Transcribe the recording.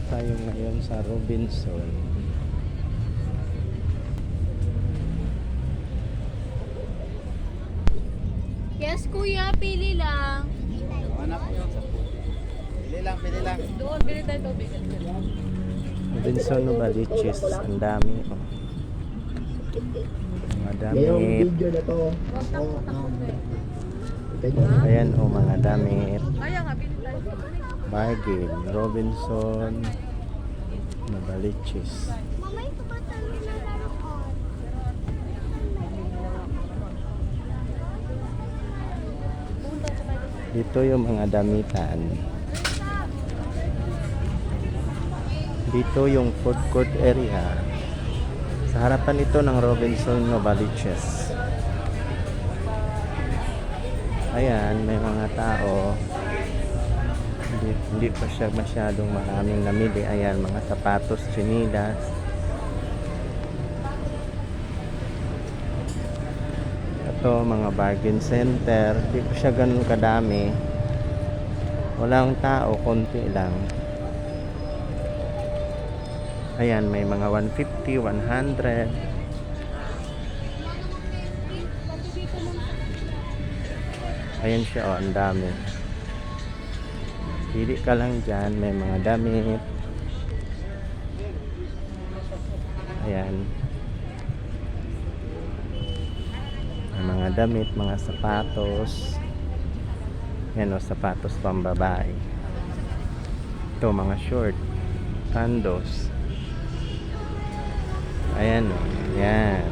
Tayo ngayon sa Robinson. Yes, kuya, pili lang. Anak ko yun sa puti. Pili lang, pili lang. Doon, pili tayo tubig. Robinson Novaliches. Ang dami. Oh. Mga Ngayong damit. video na to. Ayan o, mga damit. Kaya nga, pili tayo. Bargain. Robinson Novaliches. Mamay, tumatalo na laruan. Dito yung mga damitan. Dito yung food court area. Sa harapan ito ng Robinson Novaliches. Ayan, may mga tao. Hindi pa siya masyadong maraming namili. Ayan, mga sapatos, tsinilas. Ito, mga bargain center. Hindi pa siya ganun kadami. Walang tao, konti lang. Ayan, may mga 150, 100. Ayan siya, oh, ang dami. Pili ka lang dyan, may mga damit. Ayan. May mga damit, mga sapatos. Ayan, oh, sapatos pambabae. Ito, mga short. Tandos. Ayan, oh, ayan.